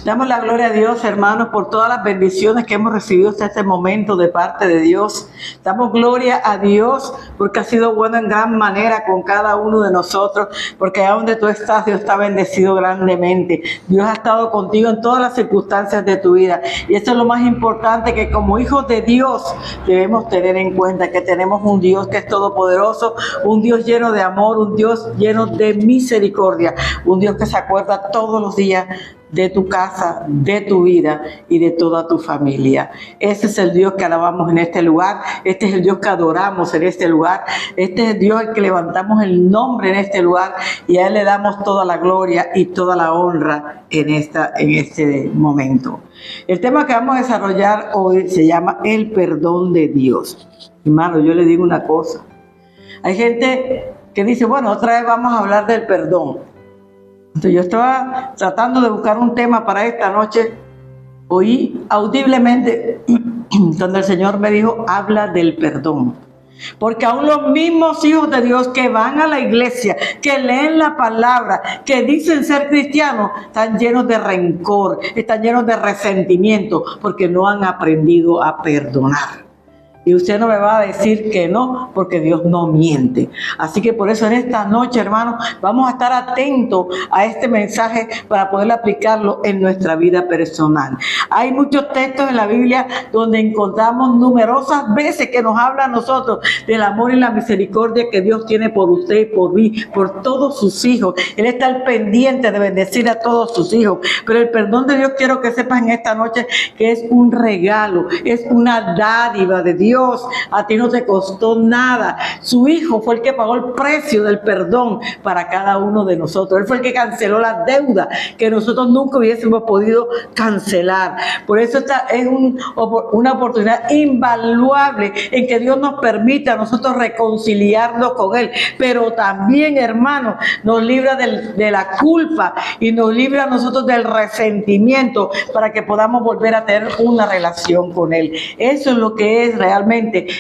Damos la gloria a Dios, hermanos, por todas las bendiciones que hemos recibido hasta este momento de parte de Dios. Damos gloria a Dios porque ha sido bueno en gran manera con cada uno de nosotros, porque allá donde tú estás, Dios está bendecido grandemente. Dios ha estado contigo en todas las circunstancias de tu vida. Y eso es lo más importante, que como hijos de Dios debemos tener en cuenta que tenemos un Dios que es todopoderoso, un Dios lleno de amor, un Dios lleno de misericordia, un Dios que se acuerda todos los días de tu casa, de tu vida y de toda tu familia. Ese es el Dios que alabamos en este lugar. Este es el Dios que adoramos en este lugar. Este es el Dios al que levantamos el nombre en este lugar, y a Él le damos toda la gloria y toda la honra en este momento. El tema que vamos a desarrollar hoy se llama el perdón de Dios. Hermano, yo le digo una cosa. Hay gente que dice, bueno, otra vez vamos a hablar del perdón. Entonces yo estaba tratando de buscar un tema para esta noche. Oí audiblemente cuando el Señor me dijo, habla del perdón. Porque aún los mismos hijos de Dios que van a la iglesia, que leen la palabra, que dicen ser cristianos, están llenos de rencor, están llenos de resentimiento, porque no han aprendido a perdonar. Y usted no me va a decir que no, porque Dios no miente. Así que por eso en esta noche, hermanos, vamos a estar atentos a este mensaje para poder aplicarlo en nuestra vida personal. Hay muchos textos en la Biblia donde encontramos numerosas veces que nos habla a nosotros del amor y la misericordia que Dios tiene por usted y por mí, por todos sus hijos. Él está al pendiente de bendecir a todos sus hijos. Pero el perdón de Dios, quiero que sepas en esta noche que es un regalo, es una dádiva de Dios. A ti no te costó nada. Su Hijo fue el que pagó el precio del perdón para cada uno de nosotros. Él fue el que canceló las deudas que nosotros nunca hubiésemos podido cancelar. Por eso esta es una oportunidad invaluable en que Dios nos permita a nosotros reconciliarnos con Él. Pero también, hermanos, nos libra de la culpa y nos libra a nosotros del resentimiento, para que podamos volver a tener una relación con Él. Eso es lo que es realmente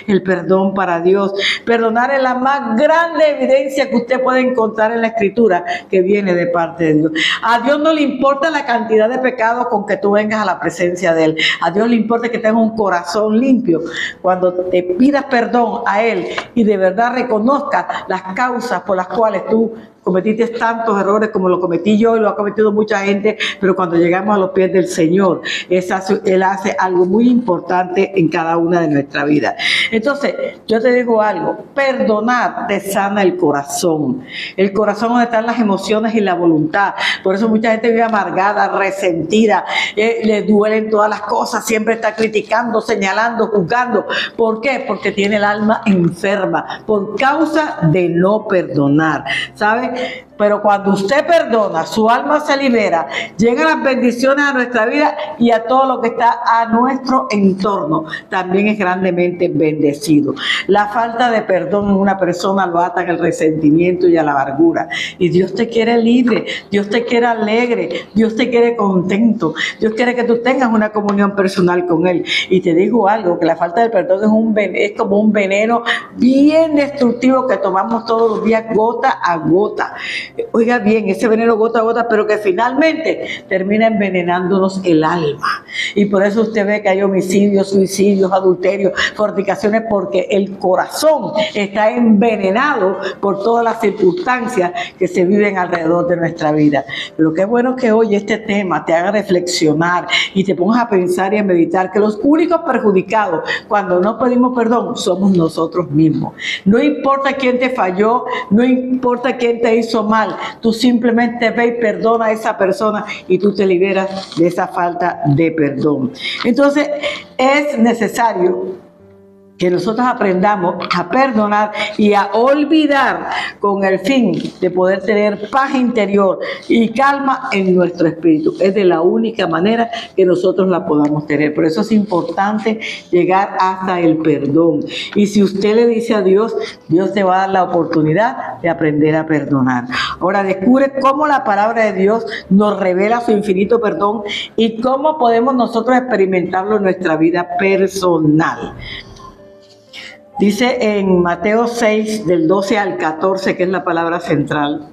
el perdón para Dios. Perdonar es la más grande evidencia que usted puede encontrar en la Escritura, que viene de parte de Dios. A Dios no le importa la cantidad de pecados con que tú vengas a la presencia de Él. A Dios le importa que tengas un corazón limpio. Cuando te pidas perdón a Él y de verdad reconozcas las causas por las cuales tú cometiste tantos errores como lo cometí yo y lo ha cometido mucha gente, pero cuando llegamos a los pies del Señor, Él hace algo muy importante en cada una de nuestras vidas. Entonces, yo te digo algo, perdonar te sana el corazón donde están las emociones y la voluntad. Por eso mucha gente vive amargada, resentida, le duelen todas las cosas, siempre está criticando, señalando, juzgando. ¿Por qué? Porque tiene el alma enferma, por causa de no perdonar, ¿sabe? Pero cuando usted perdona, su alma se libera, llegan las bendiciones a nuestra vida y a todo lo que está a nuestro entorno también es grandemente bendecido. La falta de perdón en una persona lo ata al resentimiento y a la amargura. Y Dios te quiere libre, Dios te quiere alegre, Dios te quiere contento, Dios quiere que tú tengas una comunión personal con Él. Y te digo algo, que la falta de perdón es como un veneno bien destructivo que tomamos todos los días, gota a gota. Oiga bien, ese veneno gota a gota, pero que finalmente termina envenenándonos el alma. Y por eso usted ve que hay homicidios, suicidios, adulterios, fornicaciones, porque el corazón está envenenado por todas las circunstancias que se viven alrededor de nuestra vida. Pero qué bueno que hoy este tema te haga reflexionar y te pongas a pensar y a meditar que los únicos perjudicados cuando no pedimos perdón somos nosotros mismos. No importa quién te falló, no importa quién te hizo mal, tú simplemente ve y perdona a esa persona y tú te liberas de esa falta de perdón. Entonces es necesario que nosotros aprendamos a perdonar y a olvidar, con el fin de poder tener paz interior y calma en nuestro espíritu. Es de la única manera que nosotros la podamos tener. Por eso es importante llegar hasta el perdón. Y si usted le dice a Dios, Dios te va a dar la oportunidad de aprender a perdonar. Ahora descubre cómo la palabra de Dios nos revela su infinito perdón y cómo podemos nosotros experimentarlo en nuestra vida personal. Dice en Mateo 6, del 12 al 14, que es la palabra central.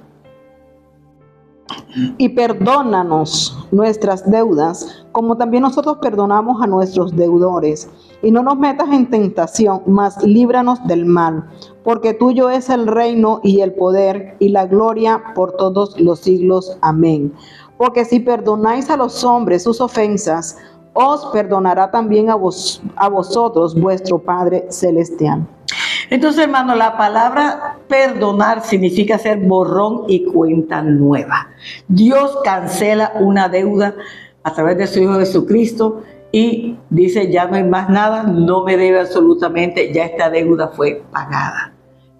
Y perdónanos nuestras deudas, como también nosotros perdonamos a nuestros deudores. Y no nos metas en tentación, mas líbranos del mal. Porque tuyo es el reino y el poder y la gloria por todos los siglos. Amén. Porque si perdonáis a los hombres sus ofensas, os perdonará también a vosotros vuestro Padre Celestial. Entonces, hermano, la palabra perdonar significa hacer borrón y cuenta nueva. Dios cancela una deuda a través de su Hijo Jesucristo y dice, ya no hay más nada, no me debe absolutamente, ya esta deuda fue pagada.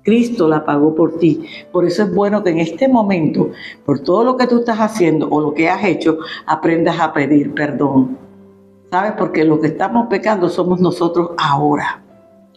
Cristo la pagó por ti. Por eso es bueno que en este momento, por todo lo que tú estás haciendo o lo que has hecho, aprendas a pedir perdón. ¿Sabes? Porque lo que estamos pecando somos nosotros ahora.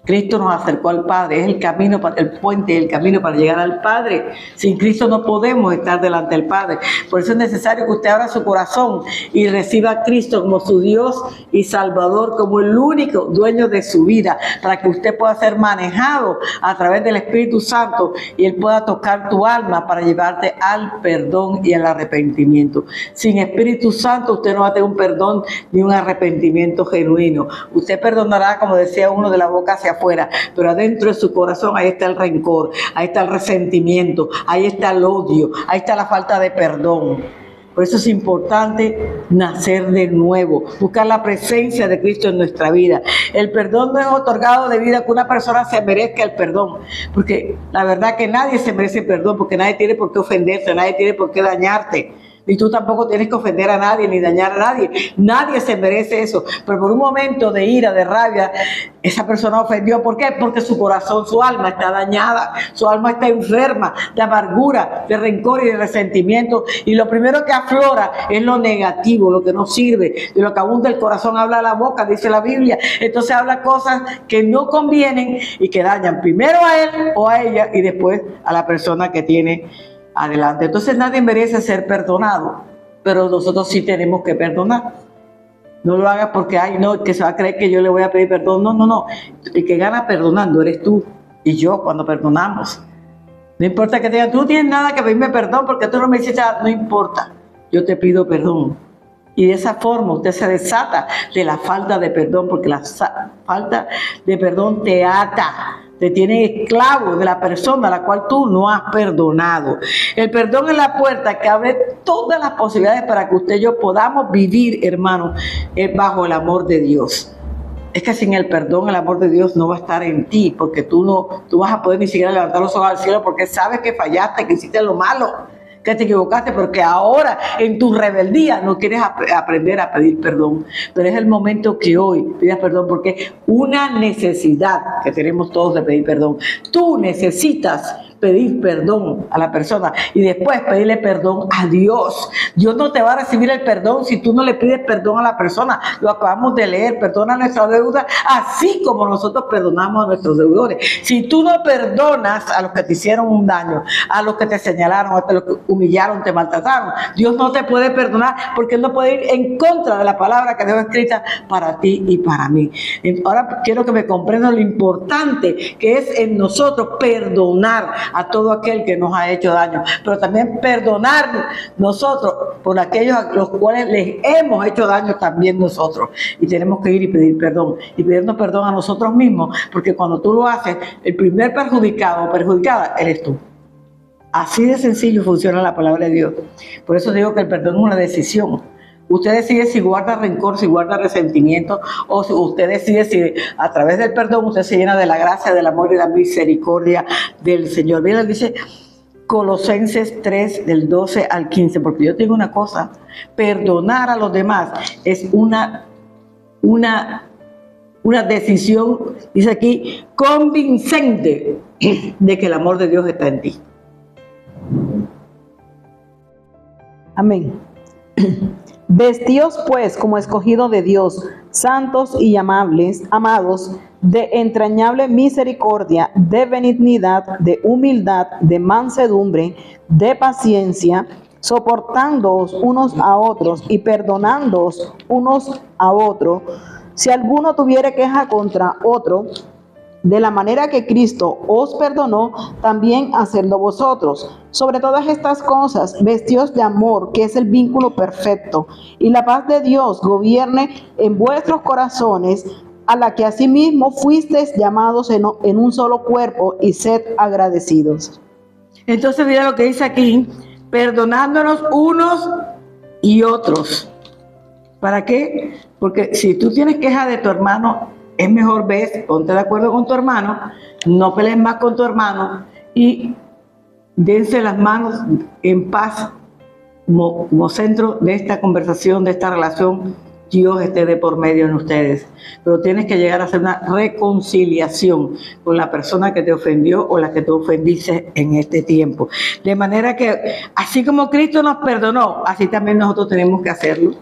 Cristo nos acercó al Padre, es el camino, el puente, el camino para llegar al Padre. Sin Cristo no podemos estar delante del Padre. Por eso es necesario que usted abra su corazón y reciba a Cristo como su Dios y Salvador, como el único dueño de su vida, para que usted pueda ser manejado a través del Espíritu Santo y Él pueda tocar tu alma para llevarte al perdón y al arrepentimiento. Sin Espíritu Santo usted no va a tener un perdón ni un arrepentimiento genuino. Usted perdonará, como decía uno, de la boca hacia afuera, pero adentro de su corazón ahí está el rencor, ahí está el resentimiento, ahí está el odio, ahí está la falta de perdón. Por eso es importante nacer de nuevo, buscar la presencia de Cristo en nuestra vida. El perdón no es otorgado debido a que una persona se merezca el perdón, porque la verdad que nadie se merece el perdón, porque nadie tiene por qué ofenderte, nadie tiene por qué dañarte. Y tú tampoco tienes que ofender a nadie ni dañar a nadie. Nadie se merece eso. Pero por un momento de ira, de rabia, esa persona ofendió. ¿Por qué? Porque su corazón, su alma está dañada. Su alma está enferma de amargura, de rencor y de resentimiento. Y lo primero que aflora es lo negativo, lo que no sirve. De lo que abunda el corazón habla la boca, dice la Biblia. Entonces habla cosas que no convienen y que dañan primero a él o a ella y después a la persona que tiene adelante. Entonces nadie merece ser perdonado, pero nosotros sí tenemos que perdonar. No lo hagas porque, ay, no, que se va a creer que yo le voy a pedir perdón. No, no, no. El que gana perdonando eres tú y yo cuando perdonamos. No importa que te digan, tú no tienes nada que pedirme perdón porque tú no me dices nada. No importa, yo te pido perdón. Y de esa forma usted se desata de la falta de perdón, porque la falta de perdón te ata. Te tiene esclavo de la persona a la cual tú no has perdonado. El perdón es la puerta que abre todas las posibilidades para que usted y yo podamos vivir, hermano, bajo el amor de Dios. Es que sin el perdón, el amor de Dios no va a estar en ti, porque tú vas a poder ni siquiera levantar los ojos al cielo porque sabes que fallaste, que hiciste lo malo, que te equivocaste, porque ahora en tu rebeldía no quieres aprender a pedir perdón. Pero es el momento que hoy pidas perdón, porque es una necesidad que tenemos todos de pedir perdón. Tú necesitas pedir perdón a la persona y después pedirle perdón a Dios. Dios no te va a recibir el perdón si tú no le pides perdón a la persona. Lo acabamos de leer, perdona nuestras deudas así como nosotros perdonamos a nuestros deudores. Si tú no perdonas a los que te hicieron un daño, a los que te señalaron, a los que humillaron, te maltrataron, Dios no te puede perdonar porque Él no puede ir en contra de la palabra que dejó escrita para ti y para mí. Ahora quiero que me comprendan lo importante que es en nosotros perdonar a todo aquel que nos ha hecho daño, pero también perdonar nosotros por aquellos a los cuales les hemos hecho daño también nosotros. Y tenemos que ir y pedir perdón, y pedirnos perdón a nosotros mismos, porque cuando tú lo haces, el primer perjudicado o perjudicada eres tú. Así de sencillo funciona la palabra de Dios. Por eso digo que el perdón es una decisión. Usted decide si guarda rencor, si guarda resentimiento, o si usted decide si a través del perdón usted se llena de la gracia, del amor y de la misericordia del Señor. Miren, dice Colosenses 3, del 12 al 15, porque yo tengo una cosa, perdonar a los demás es una decisión, dice aquí, convincente de que el amor de Dios está en ti. Amén. Vestíos pues como escogidos de Dios, santos y amables, amados, de entrañable misericordia, de benignidad, de humildad, de mansedumbre, de paciencia, soportándoos unos a otros y perdonándoos unos a otros. Si alguno tuviere queja contra otro, de la manera que Cristo os perdonó, también hacedlo vosotros. Sobre todas estas cosas, vestíos de amor, que es el vínculo perfecto, y la paz de Dios gobierne en vuestros corazones, a la que asimismo fuisteis llamados en un solo cuerpo, y sed agradecidos. Entonces mira lo que dice aquí, perdonándonos unos y otros. ¿Para qué? Porque si tú tienes queja de tu hermano, es mejor, ponte de acuerdo con tu hermano, no pelees más con tu hermano y dense las manos en paz como centro de esta conversación, de esta relación. Dios esté de por medio en ustedes, pero tienes que llegar a hacer una reconciliación con la persona que te ofendió o la que tú ofendiste en este tiempo. De manera que, así como Cristo nos perdonó, así también nosotros tenemos que hacerlo.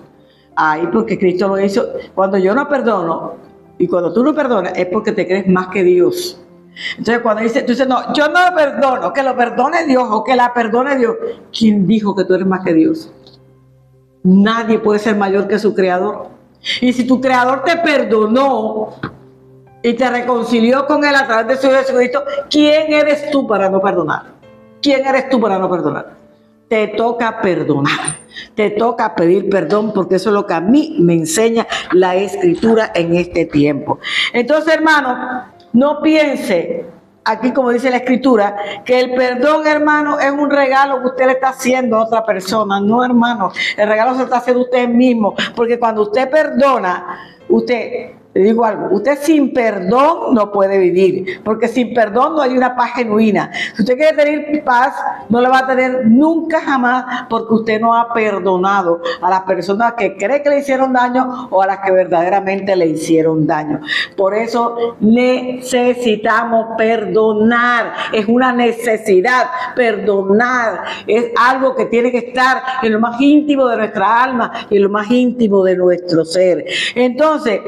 Ay, porque Cristo lo hizo. Cuando yo no perdono y cuando tú no perdonas, es porque te crees más que Dios. Entonces cuando tú dices, no, yo no lo perdono, que lo perdone Dios o que la perdone Dios. ¿Quién dijo que tú eres más que Dios? Nadie puede ser mayor que su creador. Y si tu creador te perdonó y te reconcilió con él a través de su Hijo Jesucristo, ¿quién eres tú para no perdonar? ¿Quién eres tú para no perdonar? Te toca perdonar, te toca pedir perdón, porque eso es lo que a mí me enseña la Escritura en este tiempo. Entonces, hermano, no piense, aquí como dice la Escritura, que el perdón, hermano, es un regalo que usted le está haciendo a otra persona. No, hermano, el regalo se está haciendo usted mismo, porque cuando usted perdona, le digo algo, usted sin perdón no puede vivir, porque sin perdón no hay una paz genuina. Si usted quiere tener paz, no la va a tener nunca jamás, porque usted no ha perdonado a las personas que cree que le hicieron daño o a las que verdaderamente le hicieron daño. Por eso necesitamos perdonar, es una necesidad, perdonar es algo que tiene que estar en lo más íntimo de nuestra alma y en lo más íntimo de nuestro ser. Entonces,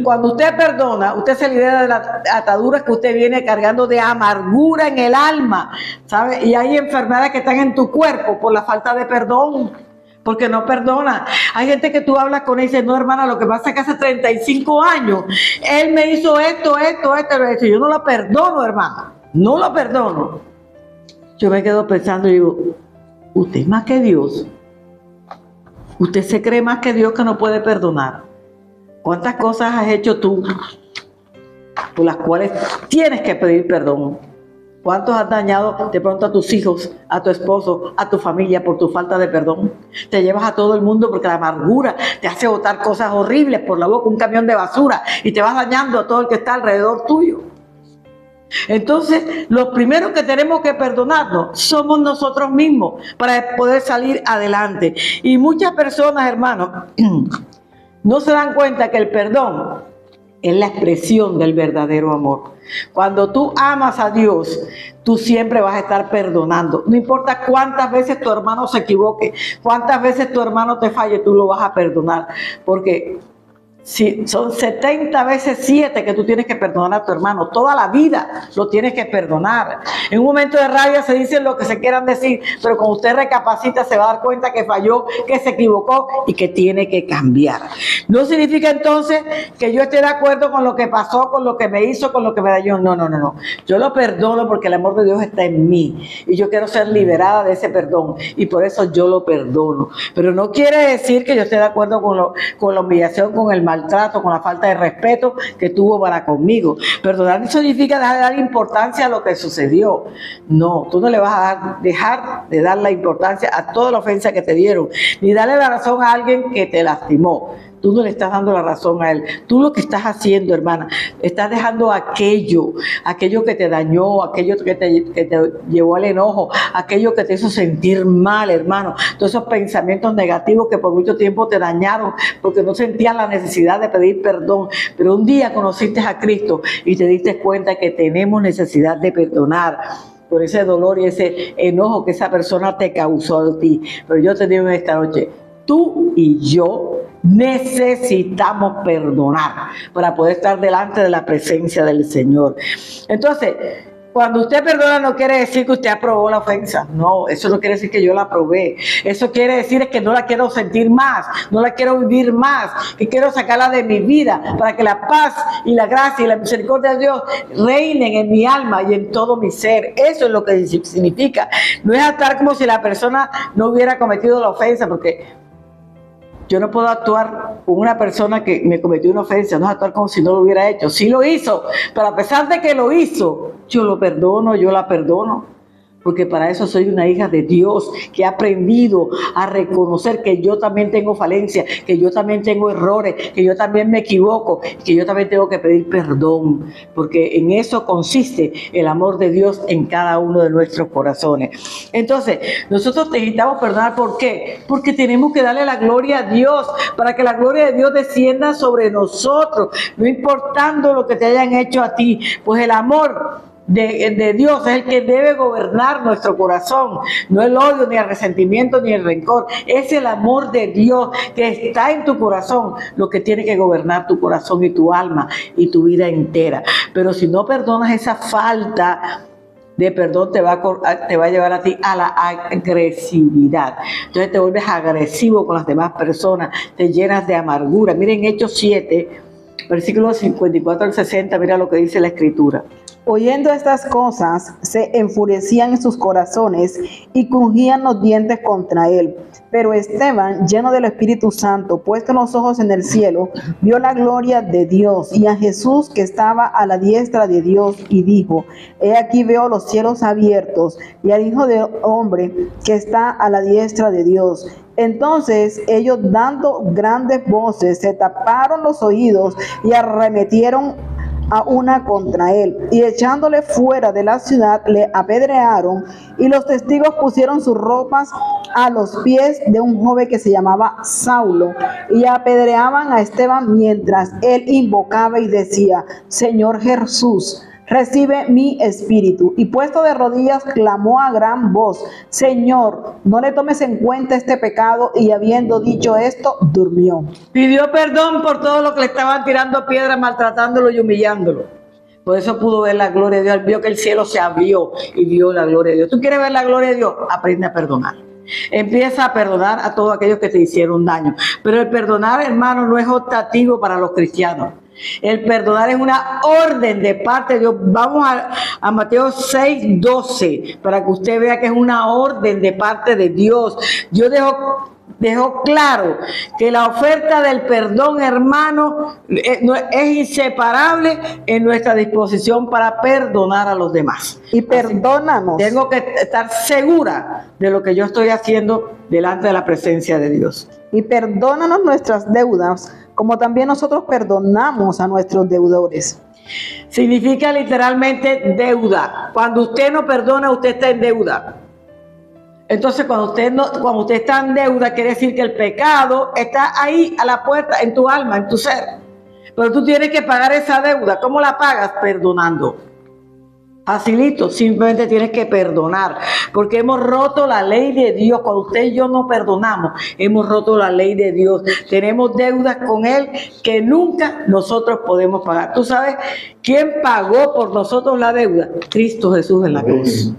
cuando usted perdona, usted se libera de las ataduras que usted viene cargando de amargura en el alma, ¿sabe? Y hay enfermedades que están en tu cuerpo por la falta de perdón, porque no perdona. Hay gente que tú hablas con él y dices, no, hermana, lo que pasa es que hace 35 años él me hizo esto. Yo no lo perdono, hermano, no lo perdono. Yo me quedo pensando y digo, usted es más que Dios. Usted se cree más que Dios, que no puede perdonar. ¿Cuántas cosas has hecho tú por las cuales tienes que pedir perdón? ¿Cuántos has dañado de pronto a tus hijos, a tu esposo, a tu familia por tu falta de perdón? Te llevas a todo el mundo porque la amargura te hace botar cosas horribles por la boca, un camión de basura, y te vas dañando a todo el que está alrededor tuyo. Entonces, los primeros que tenemos que perdonarnos somos nosotros mismos para poder salir adelante. Y muchas personas, hermanos, no se dan cuenta que el perdón es la expresión del verdadero amor. Cuando tú amas a Dios, tú siempre vas a estar perdonando. No importa cuántas veces tu hermano se equivoque, cuántas veces tu hermano te falle, tú lo vas a perdonar. Porque si son 70 veces 7 que tú tienes que perdonar a tu hermano, toda la vida lo tienes que perdonar. En un momento de rabia se dicen lo que se quieran decir, pero cuando usted recapacita se va a dar cuenta que falló, que se equivocó y que tiene que cambiar. No significa entonces que yo esté de acuerdo con lo que pasó, con lo que me hizo, con lo que me dañó. No. Yo lo perdono porque el amor de Dios está en mí y yo quiero ser liberada de ese perdón y por eso yo lo perdono. Pero no quiere decir que yo esté de acuerdo con la humillación, con el maltrato, con la falta de respeto que tuvo para conmigo. Perdonar no significa dejar de dar importancia a lo que sucedió. No, tú no le vas a dejar de dar la importancia a toda la ofensa que te dieron, ni darle la razón a alguien que te lastimó. Tú no le estás dando la razón a él. Tú lo que estás haciendo, hermana, estás dejando aquello que te dañó, aquello que te llevó al enojo, aquello que te hizo sentir mal, hermano. Todos esos pensamientos negativos que por mucho tiempo te dañaron porque no sentías la necesidad de pedir perdón. Pero un día conociste a Cristo y te diste cuenta que tenemos necesidad de perdonar por ese dolor y ese enojo que esa persona te causó a ti. Pero yo te digo en esta noche, tú y yo necesitamos perdonar para poder estar delante de la presencia del Señor. Entonces, Cuando usted perdona no quiere decir que usted aprobó la ofensa. No, eso no quiere decir que yo la aprobé. Eso quiere decir que no la quiero sentir más, no la quiero vivir más, que quiero sacarla de mi vida para que la paz y la gracia y la misericordia de Dios reinen en mi alma y en todo mi ser. Eso es lo que significa. No es actuar como si la persona no hubiera cometido la ofensa, porque yo no puedo actuar con una persona que me cometió una ofensa, no es actuar como si no lo hubiera hecho. Sí lo hizo, pero a pesar de que lo hizo, yo lo perdono, yo la perdono. Porque para eso soy una hija de Dios que ha aprendido a reconocer que yo también tengo falencias, que yo también tengo errores, que yo también me equivoco, que yo también tengo que pedir perdón. Porque en eso consiste el amor de Dios en cada uno de nuestros corazones. Entonces, nosotros necesitamos perdonar. ¿Por qué? Porque tenemos que darle la gloria a Dios, para que la gloria de Dios descienda sobre nosotros, no importando lo que te hayan hecho a ti. Pues el amor de Dios es el que debe gobernar nuestro corazón, no el odio, ni el resentimiento, ni el rencor. Es el amor de Dios que está en tu corazón lo que tiene que gobernar tu corazón y tu alma y tu vida entera. Pero si no perdonas, esa falta de perdón te va a llevar a ti a la agresividad. Entonces te vuelves agresivo con las demás personas, te llenas de amargura. Miren Hechos 7, versículos 54 al 60, mira lo que dice la Escritura. Oyendo estas cosas, se enfurecían en sus corazones y crujían los dientes contra él. Pero Esteban, lleno del Espíritu Santo, puesto los ojos en el cielo, vio la gloria de Dios y a Jesús que estaba a la diestra de Dios, y dijo: He aquí veo los cielos abiertos y al Hijo del Hombre que está a la diestra de Dios. Entonces ellos, dando grandes voces, se taparon los oídos y arremetieron a una contra él, y echándole fuera de la ciudad le apedrearon, y los testigos pusieron sus ropas a los pies de un joven que se llamaba Saulo, y apedreaban a Esteban mientras él invocaba y decía: Señor Jesús, recibe mi espíritu. Y puesto de rodillas clamó a gran voz: Señor, no le tomes en cuenta este pecado. Y habiendo dicho esto, durmió. Pidió perdón por todo lo que le estaban tirando piedras, maltratándolo y humillándolo. Por eso pudo ver la gloria de Dios. Él vio que el cielo se abrió y vio la gloria de Dios. ¿Tú quieres ver la gloria de Dios? Aprende a perdonar. Empieza a perdonar a todos aquellos que te hicieron daño. Pero el perdonar, hermano, no es optativo para los cristianos. El perdonar es una orden de parte de Dios. Vamos a Mateo 6:12 para que usted vea que es una orden de parte de Dios. Dios dejó claro que la oferta del perdón, hermano, es inseparable en nuestra disposición para perdonar a los demás. Y perdónanos. Tengo que estar segura de lo que yo estoy haciendo delante de la presencia de Dios. Y perdónanos nuestras deudas, como también nosotros perdonamos a nuestros deudores. Significa literalmente deuda. Cuando usted no perdona, usted está en deuda. Entonces, cuando usted está en deuda, quiere decir que el pecado está ahí a la puerta, en tu alma, en tu ser. Pero tú tienes que pagar esa deuda. ¿Cómo la pagas? Perdonando. Facilito, simplemente tienes que perdonar, porque hemos roto la ley de Dios. Cuando usted y yo no perdonamos, hemos roto la ley de Dios. Tenemos deudas con Él que nunca nosotros podemos pagar. ¿Tú sabes quién pagó por nosotros la deuda? Cristo Jesús en la cruz.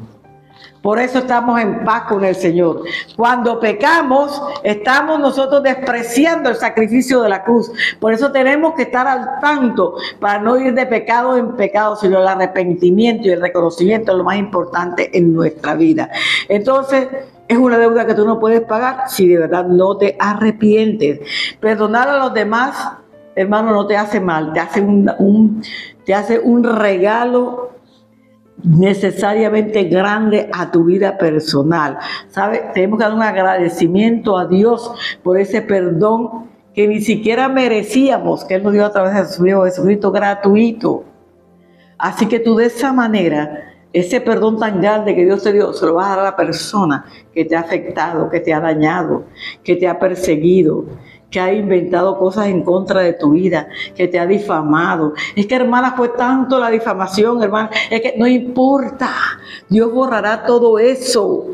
Por eso estamos en paz con el Señor. Cuando pecamos, estamos nosotros despreciando el sacrificio de la cruz. Por eso tenemos que estar al tanto para no ir de pecado en pecado, sino el arrepentimiento y el reconocimiento es lo más importante en nuestra vida. Entonces, es una deuda que tú no puedes pagar si de verdad no te arrepientes. Perdonar a los demás, hermano, no te hace mal, te hace un regalo necesariamente grande a tu vida personal. ¿Sabes? Tenemos que dar un agradecimiento a Dios por ese perdón que ni siquiera merecíamos, que Él nos dio a través de su Hijo Jesucristo gratuito. Así que tú de esa manera, ese perdón tan grande que Dios te dio, se lo vas a dar a la persona que te ha afectado, que te ha dañado, que te ha perseguido, que ha inventado cosas en contra de tu vida, que te ha difamado. Es que, hermana, fue tanto la difamación, hermana, es que no importa, Dios borrará todo eso.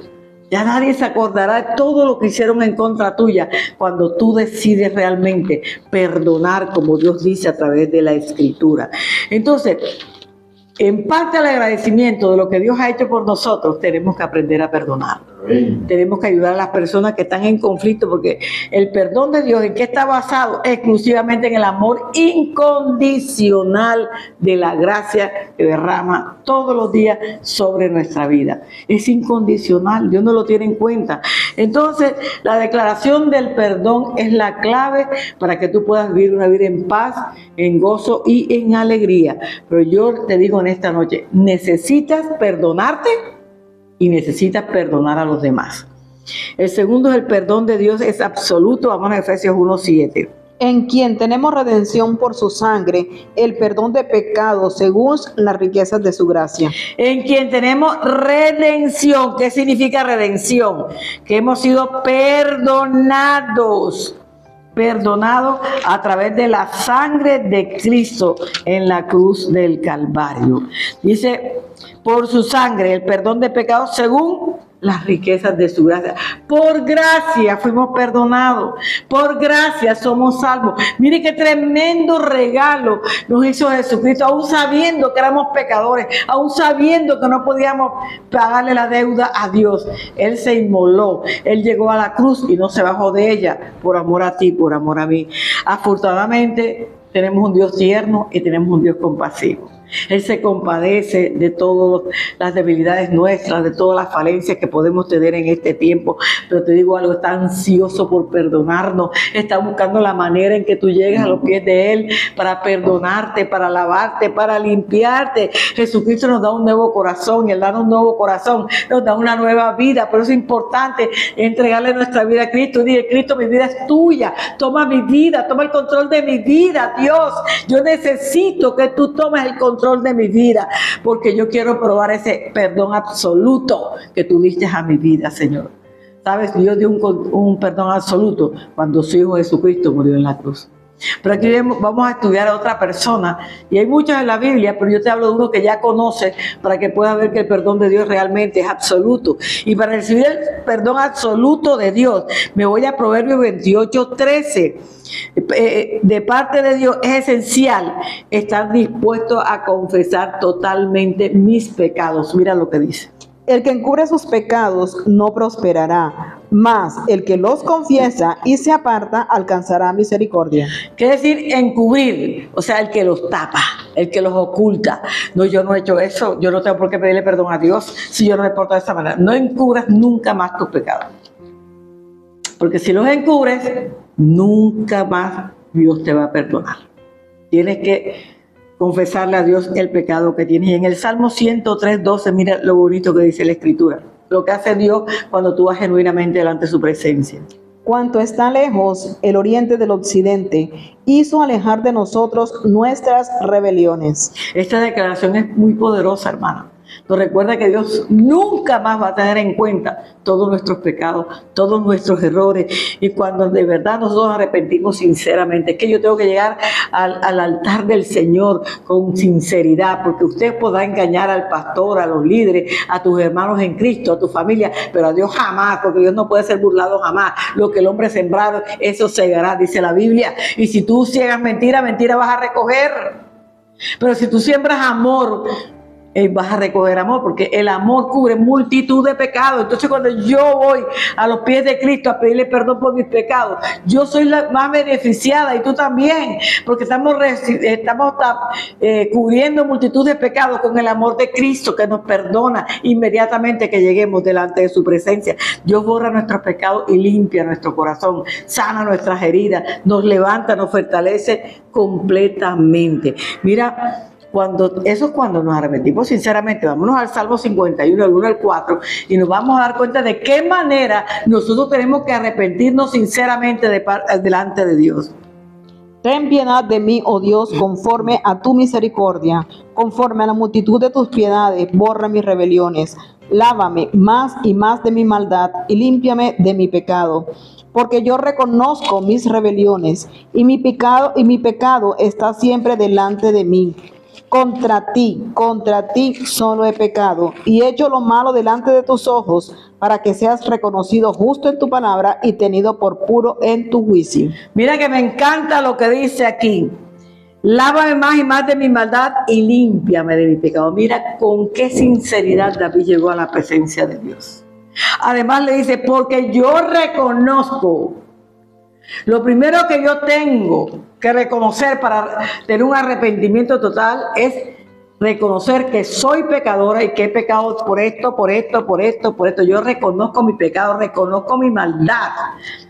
Ya nadie se acordará de todo lo que hicieron en contra tuya cuando tú decides realmente perdonar como Dios dice a través de la Escritura. Entonces, En parte al agradecimiento de lo que Dios ha hecho por nosotros, tenemos que aprender a perdonar. Tenemos que ayudar a las personas que están en conflicto, porque el perdón de Dios, ¿en qué está basado? Exclusivamente en el amor incondicional de la gracia que derrama todos los días sobre nuestra vida. Es incondicional, Dios no lo tiene en cuenta. Entonces, la declaración del perdón es la clave para que tú puedas vivir una vida en paz, en gozo y en alegría. Pero yo te digo en esta noche, necesitas perdonarte y necesitas perdonar a los demás. El segundo es el perdón de Dios, es absoluto. Vamos a Efesios 1:7. En quien tenemos redención por su sangre, el perdón de pecados según las riquezas de su gracia. En quien tenemos redención. ¿Qué significa redención? Que hemos sido perdonados. Perdonados a través de la sangre de Cristo en la cruz del Calvario. Dice, por su sangre, el perdón de pecados según las riquezas de su gracia. Por gracia fuimos perdonados. Por gracia somos salvos. Mire qué tremendo regalo nos hizo Jesucristo, aún sabiendo que éramos pecadores, aún sabiendo que no podíamos pagarle la deuda a Dios. Él se inmoló, Él llegó a la cruz y no se bajó de ella por amor a ti, por amor a mí. Afortunadamente tenemos un Dios tierno y tenemos un Dios compasivo. Él se compadece de todas las debilidades nuestras, de todas las falencias que podemos tener en este tiempo. Pero te digo algo, está ansioso por perdonarnos. Está buscando la manera en que tú llegues a los pies de Él para perdonarte, para lavarte, para limpiarte. Jesucristo nos da un nuevo corazón y al dar un nuevo corazón nos da una nueva vida. Por eso es importante entregarle nuestra vida a Cristo. Dile, Cristo, mi vida es tuya. Toma mi vida, toma el control de mi vida. Dios, yo necesito que tú tomes el control de mi vida, porque yo quiero probar ese perdón absoluto que tú diste a mi vida, Señor. Sabes, Dios dio un perdón absoluto cuando su Hijo Jesucristo murió en la cruz. Pero aquí vamos a estudiar a otra persona, y hay muchos en la Biblia, pero yo te hablo de uno que ya conoces para que puedas ver que el perdón de Dios realmente es absoluto. Y para recibir el perdón absoluto de Dios, me voy a Proverbios 28:13. De parte de Dios es esencial estar dispuesto a confesar totalmente mis pecados. Mira lo que dice. El que encubre sus pecados no prosperará, mas el que los confiesa y se aparta alcanzará misericordia. Quiere decir encubrir, o sea, el que los tapa, el que los oculta. No, yo no he hecho eso, yo no tengo por qué pedirle perdón a Dios si yo no me porto de esa manera. No encubras nunca más tus pecados. Porque si los encubres, nunca más Dios te va a perdonar. Tienes que confesarle a Dios el pecado que tienes. Y en el Salmo 103:12, mira lo bonito que dice la Escritura. Lo que hace Dios cuando tú vas genuinamente delante de su presencia. Cuanto está lejos el oriente del occidente, hizo alejar de nosotros nuestras rebeliones. Esta declaración es muy poderosa, hermano. Nos recuerda que Dios nunca más va a tener en cuenta todos nuestros pecados, todos nuestros errores. Y cuando de verdad nosotros arrepentimos sinceramente, es que yo tengo que llegar al altar del Señor con sinceridad, porque usted podrá engañar al pastor, a los líderes, a tus hermanos en Cristo, a tu familia, pero a Dios jamás, porque Dios no puede ser burlado jamás. Lo que el hombre sembrado, eso segará, dice la Biblia. Y si tú ciegas mentira, mentira vas a recoger. Pero si tú siembras amor, vas a recoger amor, porque el amor cubre multitud de pecados. Entonces, cuando yo voy a los pies de Cristo a pedirle perdón por mis pecados, yo soy la más beneficiada y tú también, porque estamos cubriendo multitud de pecados con el amor de Cristo, que nos perdona inmediatamente que lleguemos delante de su presencia. Dios borra nuestros pecados y limpia nuestro corazón, sana nuestras heridas, nos levanta, nos fortalece completamente. Mira, eso es cuando nos arrepentimos sinceramente. Vámonos al Salmo 51, del 1 al 4, y nos vamos a dar cuenta de qué manera nosotros tenemos que arrepentirnos sinceramente delante de Dios. Ten piedad de mí, oh Dios, conforme a tu misericordia, conforme a la multitud de tus piedades, borra mis rebeliones. Lávame más y más de mi maldad y límpiame de mi pecado. Porque yo reconozco mis rebeliones y mi pecado está siempre delante de mí. Contra ti solo he pecado y he hecho lo malo delante de tus ojos, para que seas reconocido justo en tu palabra y tenido por puro en tu juicio. Mira que me encanta lo que dice aquí. Lávame más y más de mi maldad y límpiame de mi pecado. Mira con qué sinceridad David llegó a la presencia de Dios. Además le dice, porque yo reconozco, lo primero que yo tengo que reconocer para tener un arrepentimiento total es reconocer que soy pecadora y que he pecado por esto, por esto, por esto, por esto. Yo reconozco mi pecado, reconozco mi maldad.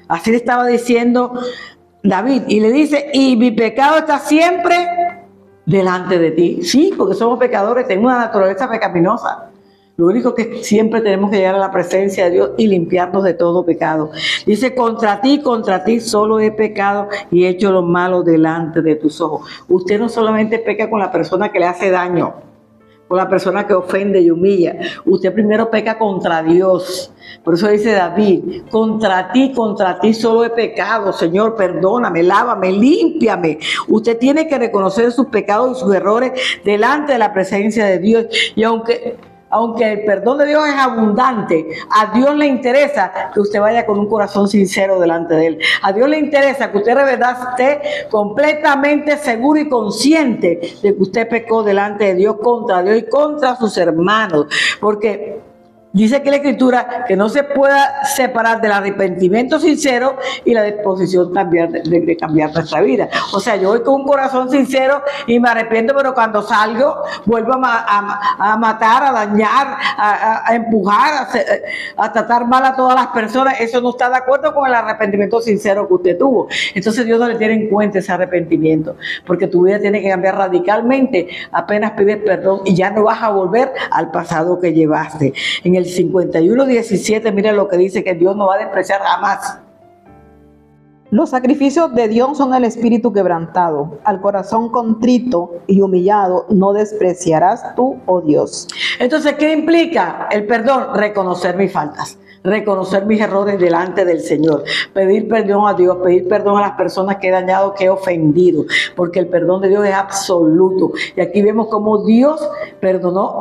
Así le estaba diciendo David, y le dice, y mi pecado está siempre delante de ti. Sí, porque somos pecadores, tenemos una naturaleza pecaminosa. Lo único que siempre tenemos que llegar a la presencia de Dios y limpiarnos de todo pecado. Dice, contra ti solo he pecado y he hecho lo malo delante de tus ojos. Usted no solamente peca con la persona que le hace daño, con la persona que ofende y humilla. Usted primero peca contra Dios. Por eso dice David, contra ti solo he pecado. Señor, perdóname, lávame, límpiame. Usted tiene que reconocer sus pecados y sus errores delante de la presencia de Dios. Y aunque el perdón de Dios es abundante, a Dios le interesa que usted vaya con un corazón sincero delante de Él. A Dios le interesa que usted de verdad esté completamente seguro y consciente de que usted pecó delante de Dios contra Dios y contra sus hermanos. Porque dice que la Escritura que no se pueda separar del arrepentimiento sincero y la disposición también de cambiar nuestra vida. O sea, yo voy con un corazón sincero y me arrepiento, pero cuando salgo vuelvo a matar, a dañar, a empujar, a tratar mal a todas las personas. Eso no está de acuerdo con el arrepentimiento sincero que usted tuvo. Entonces Dios no le tiene en cuenta ese arrepentimiento, porque tu vida tiene que cambiar radicalmente apenas pides perdón y ya no vas a volver al pasado que llevaste. En el 51:17, mira lo que dice, que Dios no va a despreciar jamás. Los sacrificios de Dios son el espíritu quebrantado. Al corazón contrito y humillado no despreciarás tú, oh Dios. Entonces, ¿qué implica el perdón? Reconocer mis faltas, reconocer mis errores delante del Señor, pedir perdón a Dios, pedir perdón a las personas que he dañado, que he ofendido, porque el perdón de Dios es absoluto. Y aquí vemos cómo Dios perdonó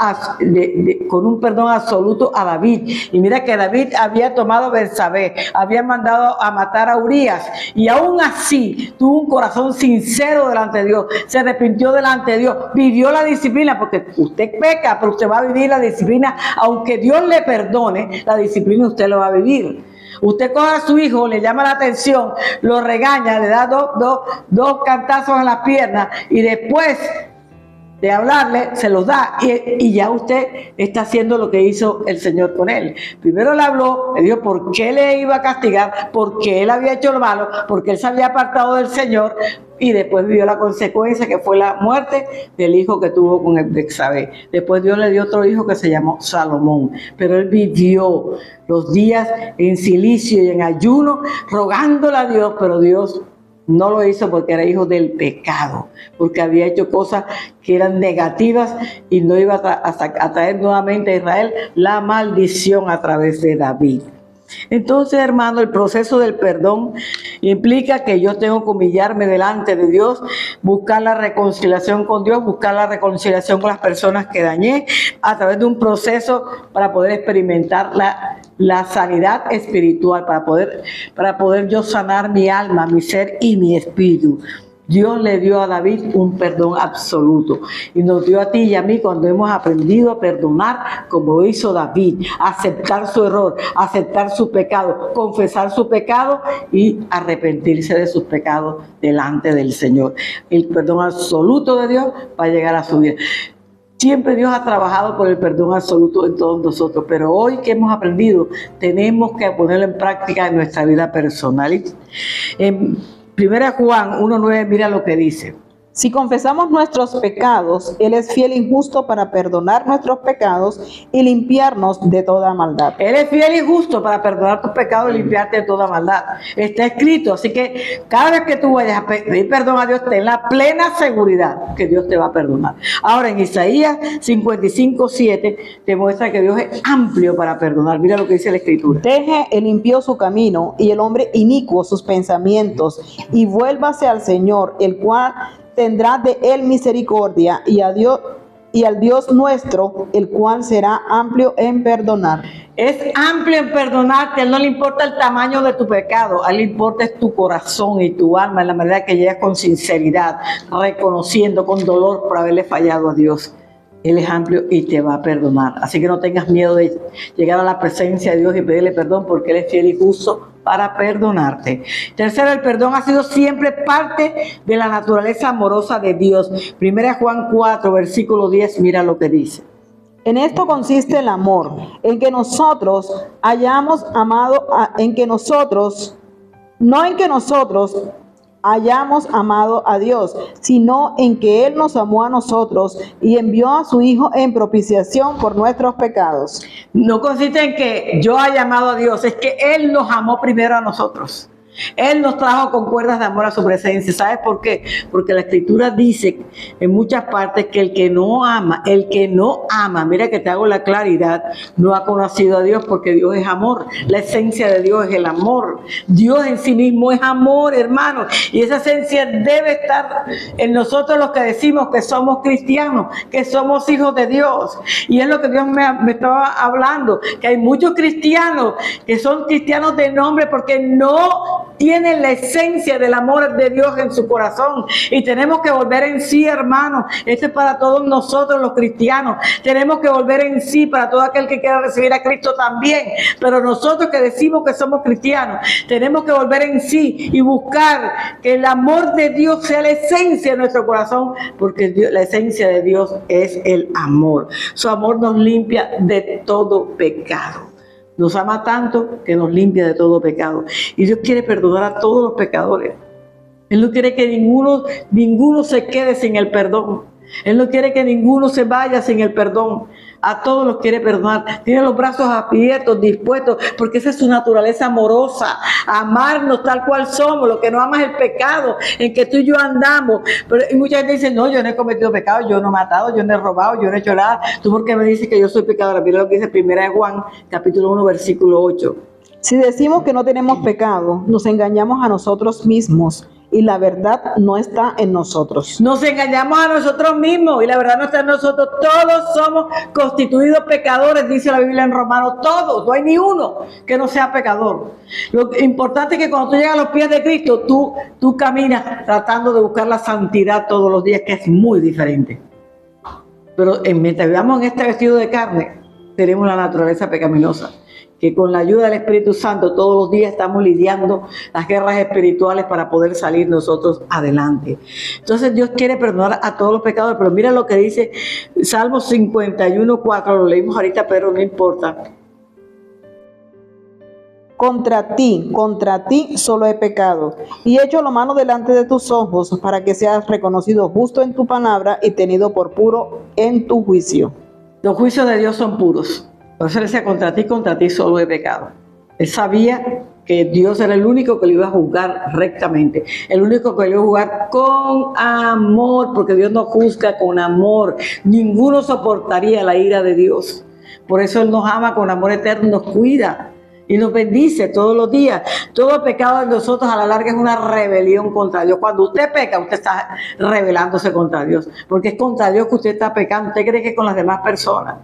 con un perdón absoluto a David. Y mira que David había tomado Betsabé, había mandado a matar a Urías, y aún así tuvo un corazón sincero delante de Dios, se arrepintió delante de Dios, vivió la disciplina, porque usted peca, pero usted va a vivir la disciplina. Aunque Dios le perdone, la disciplina usted lo va a vivir. Usted coge a su hijo, le llama la atención, lo regaña, le da dos cantazos en las piernas y después de hablarle, se los da y ya usted está haciendo lo que hizo el Señor con él. Primero le habló, le dijo por qué le iba a castigar, porque él había hecho lo malo, porque él se había apartado del Señor, y después vivió la consecuencia, que fue la muerte del hijo que tuvo con Betsabé. Después Dios le dio otro hijo que se llamó Salomón, pero él vivió los días en silicio y en ayuno, rogándole a Dios, pero Dios no lo hizo porque era hijo del pecado, porque había hecho cosas que eran negativas y no iba a traer nuevamente a Israel la maldición a través de David. Entonces, hermano, el proceso del perdón implica que yo tengo que humillarme delante de Dios, buscar la reconciliación con Dios, buscar la reconciliación con las personas que dañé, a través de un proceso para poder experimentar la sanidad espiritual, para poder yo sanar mi alma, mi ser y mi espíritu. Dios le dio a David un perdón absoluto y nos dio a ti y a mí cuando hemos aprendido a perdonar como lo hizo David, aceptar su error, aceptar su pecado, confesar su pecado y arrepentirse de sus pecados delante del Señor. El perdón absoluto de Dios va a llegar a su vida. Siempre Dios ha trabajado por el perdón absoluto en todos nosotros, pero hoy que hemos aprendido tenemos que ponerlo en práctica en nuestra vida personal. En 1 Juan 1:9, mira lo que dice. Si confesamos nuestros pecados, Él es fiel y justo para perdonar nuestros pecados y limpiarnos de toda maldad. Él es fiel y justo para perdonar tus pecados y limpiarte de toda maldad. Está escrito, así que cada vez que tú vayas a pedir perdón a Dios, ten la plena seguridad que Dios te va a perdonar. Ahora, en Isaías 55:7 te muestra que Dios es amplio para perdonar. Mira lo que dice la Escritura. Deje el impío su camino y el hombre inicuo sus pensamientos, y vuélvase al Señor, el cual tendrá de él misericordia, y y al Dios nuestro, el cual será amplio en perdonar. Es amplio en perdonarte, a él no le importa el tamaño de tu pecado, a él le importa es tu corazón y tu alma, en la manera que llegas con sinceridad, reconociendo con dolor por haberle fallado a Dios. Él es amplio y te va a perdonar. Así que no tengas miedo de llegar a la presencia de Dios y pedirle perdón, porque Él es fiel y justo para perdonarte. Tercero, el perdón ha sido siempre parte de la naturaleza amorosa de Dios. Primera Juan 4, versículo 10, mira lo que dice. En esto consiste el amor, en que nosotros hayamos amado, no en que nosotros hayamos amado a Dios, sino en que Él nos amó a nosotros y envió a su Hijo en propiciación por nuestros pecados. No consiste en que yo haya amado a Dios, es que Él nos amó primero a nosotros. Él nos trajo con cuerdas de amor a su presencia. ¿Sabes por qué? Porque la Escritura dice en muchas partes que el que no ama, mira que te hago la claridad, no ha conocido a Dios, porque Dios es amor. La esencia de Dios es el amor. Dios en sí mismo es amor, hermano. Y esa esencia debe estar en nosotros, los que decimos que somos cristianos, que somos hijos de Dios. Y es lo que Dios me estaba hablando, que hay muchos cristianos que son cristianos de nombre porque no tienen la esencia del amor de Dios en su corazón, y tenemos que volver en sí, hermano. Esto es para todos nosotros los cristianos. Tenemos que volver en sí para todo aquel que quiera recibir a Cristo también, pero nosotros que decimos que somos cristianos tenemos que volver en sí y buscar que el amor de Dios sea la esencia de nuestro corazón, porque la esencia de Dios es el amor. Su amor nos limpia de todo pecado. Nos ama tanto que nos limpia de todo pecado. Y Dios quiere perdonar a todos los pecadores. Él no quiere que ninguno se quede sin el perdón. Él no quiere que ninguno se vaya sin el perdón. A todos los quiere perdonar. Tiene los brazos abiertos, dispuestos, porque esa es su naturaleza amorosa. Amarnos tal cual somos. Lo que no ama es el pecado en que tú y yo andamos. Pero y mucha gente dice, no, yo no he cometido pecado, yo no he matado, yo no he robado, yo no he hecho nada. ¿Tú por qué me dices que yo soy pecadora? Mira lo que dice 1 Juan, capítulo 1, versículo 8. Si decimos que no tenemos pecado, nos engañamos a nosotros mismos y la verdad no está en nosotros. Nos engañamos a nosotros mismos y la verdad no está en nosotros. Todos somos constituidos pecadores, dice la Biblia en Romanos. Todos, no hay ni uno que no sea pecador. Lo importante es que cuando tú llegas a los pies de Cristo, tú caminas tratando de buscar la santidad todos los días, que es muy diferente. Pero mientras vivamos en este vestido de carne, tenemos la naturaleza pecaminosa, que con la ayuda del Espíritu Santo todos los días estamos lidiando las guerras espirituales para poder salir nosotros adelante. Entonces Dios quiere perdonar a todos los pecadores, pero mira lo que dice Salmo 51:4, lo leímos ahorita, pero no importa. Contra ti solo he pecado, y he hecho lo malo delante de tus ojos, para que seas reconocido justo en tu palabra y tenido por puro en tu juicio. Los juicios de Dios son puros. Por eso él decía, contra ti solo he pecado. Él sabía que Dios era el único que lo iba a juzgar rectamente, el único que lo iba a juzgar con amor, porque Dios no juzga con amor. Ninguno soportaría la ira de Dios. Por eso Él nos ama con amor eterno, nos cuida y nos bendice todos los días. Todo pecado de nosotros a la larga es una rebelión contra Dios. Cuando usted peca, usted está rebelándose contra Dios, porque es contra Dios que usted está pecando. Usted cree que es con las demás personas.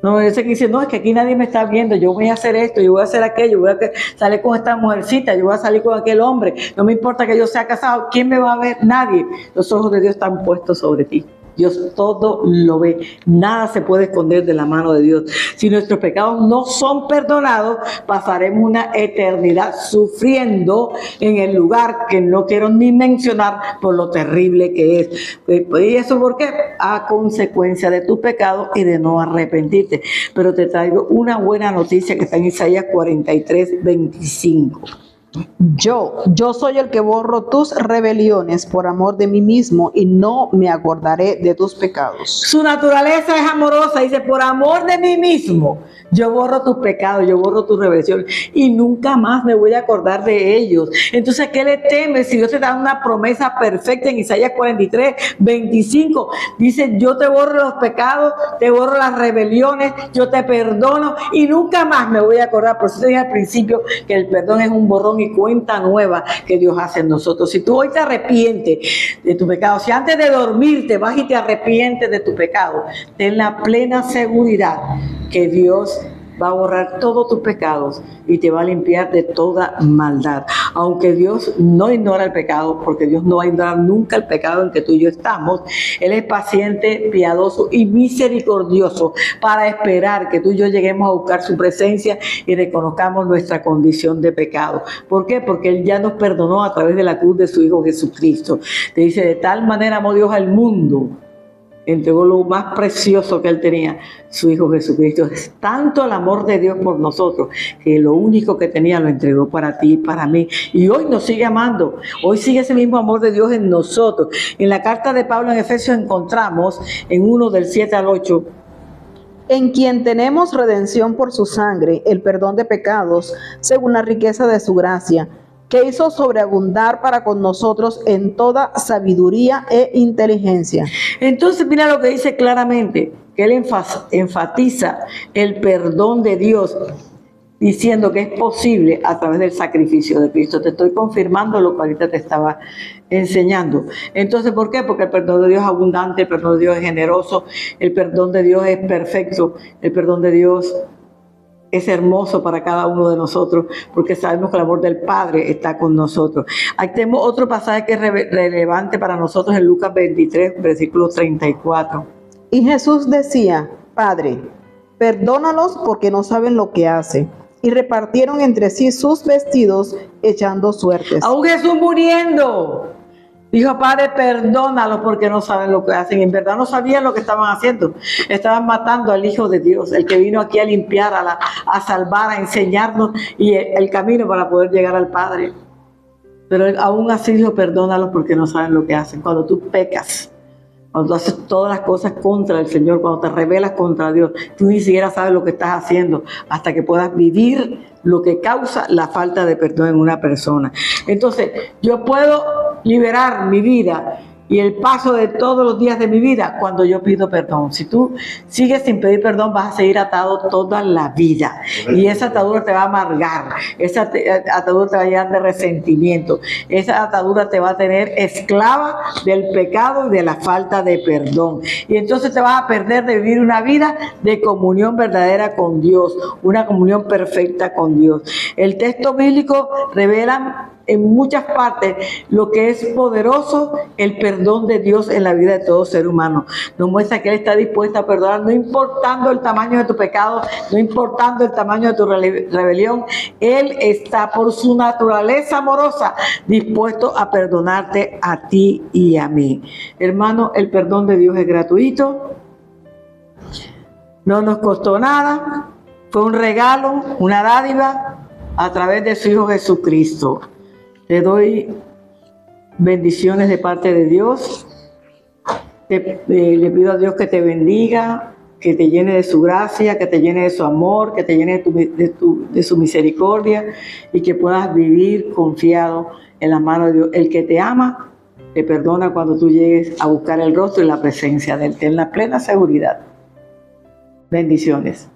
No, ese que dice, no, es que aquí nadie me está viendo, yo voy a hacer esto, yo voy a hacer aquello, voy a salir con esta mujercita, yo voy a salir con aquel hombre, no me importa que yo sea casado, ¿quién me va a ver? Nadie. Los ojos de Dios están puestos sobre ti. Dios todo lo ve, nada se puede esconder de la mano de Dios. Si nuestros pecados no son perdonados, pasaremos una eternidad sufriendo en el lugar que no quiero ni mencionar por lo terrible que es. ¿Y eso por qué? A consecuencia de tu pecado y de no arrepentirte. Pero te traigo una buena noticia que está en Isaías 43:25. Yo soy el que borro tus rebeliones por amor de mí mismo y no me acordaré de tus pecados. Su naturaleza es amorosa, dice, por amor de mí mismo, yo borro tus pecados, yo borro tus rebeliones y nunca más me voy a acordar de ellos. Entonces, ¿qué le temes si Dios te da una promesa perfecta en Isaías 43:25? Dice, yo te borro los pecados, te borro las rebeliones, yo te perdono y nunca más me voy a acordar. Por eso te dije al principio que el perdón es un borrón y y cuenta nueva que Dios hace en nosotros. Si tú hoy te arrepientes de tu pecado, si antes de dormir te vas y te arrepientes de tu pecado, ten la plena seguridad que Dios va a borrar todos tus pecados y te va a limpiar de toda maldad. Aunque Dios no ignora el pecado, porque Dios no va a ignorar nunca el pecado en que tú y yo estamos, Él es paciente, piadoso y misericordioso para esperar que tú y yo lleguemos a buscar su presencia y reconozcamos nuestra condición de pecado. ¿Por qué? Porque Él ya nos perdonó a través de la cruz de su Hijo Jesucristo. Te dice, de tal manera amó Dios al mundo, entregó lo más precioso que Él tenía, su Hijo Jesucristo. Es tanto el amor de Dios por nosotros, que lo único que tenía lo entregó para ti y para mí. Y hoy nos sigue amando. Hoy sigue ese mismo amor de Dios en nosotros. En la carta de Pablo en Efesios encontramos, en 1 del 7 al 8, en quien tenemos redención por su sangre, el perdón de pecados, según la riqueza de su gracia, que hizo sobreabundar para con nosotros en toda sabiduría e inteligencia. Entonces mira lo que dice claramente, que Él enfatiza el perdón de Dios, diciendo que es posible a través del sacrificio de Cristo. Te estoy confirmando lo que ahorita te estaba enseñando. Entonces, ¿por qué? Porque el perdón de Dios es abundante, el perdón de Dios es generoso, el perdón de Dios es perfecto, el perdón de Dios es hermoso para cada uno de nosotros, porque sabemos que el amor del Padre está con nosotros. Aquí tenemos otro pasaje que es relevante para nosotros en Lucas 23, versículo 34. Y Jesús decía, Padre, perdónalos porque no saben lo que hacen. Y repartieron entre sí sus vestidos, echando suertes. Aún Jesús muriendo dijo, Padre, perdónalos porque no saben lo que hacen. En verdad no sabían lo que estaban haciendo. Estaban matando al Hijo de Dios, el que vino aquí a limpiar, a salvar, a enseñarnos y el camino para poder llegar al Padre. Pero aún así dijo, perdónalos porque no saben lo que hacen. Cuando tú pecas, cuando tú haces todas las cosas contra el Señor, cuando te rebelas contra Dios, tú ni siquiera sabes lo que estás haciendo hasta que puedas vivir lo que causa la falta de perdón en una persona. Entonces, yo puedo liberar mi vida y el paso de todos los días de mi vida cuando yo pido perdón. Si tú sigues sin pedir perdón, vas a seguir atado toda la vida. Y esa atadura te va a amargar, esa atadura te va a llenar de resentimiento, esa atadura te va a tener esclava del pecado y de la falta de perdón. Y entonces te vas a perder de vivir una vida de comunión verdadera con Dios, una comunión perfecta con Dios. El texto bíblico revela en muchas partes lo que es poderoso el perdón de Dios en la vida de todo ser humano. Nos muestra que Él está dispuesto a perdonar, no importando el tamaño de tu pecado, no importando el tamaño de tu rebelión. Él está, por su naturaleza amorosa, dispuesto a perdonarte a ti y a mí. Hermano, el perdón de Dios es gratuito, no nos costó nada, fue un regalo, una dádiva a través de su Hijo Jesucristo. Te doy bendiciones de parte de Dios. Le pido a Dios que te bendiga, que te llene de su gracia, que te llene de su amor, que te llene de su misericordia y que puedas vivir confiado en la mano de Dios. El que te ama, te perdona cuando tú llegues a buscar el rostro y la presencia de Él. Ten la plena seguridad. Bendiciones.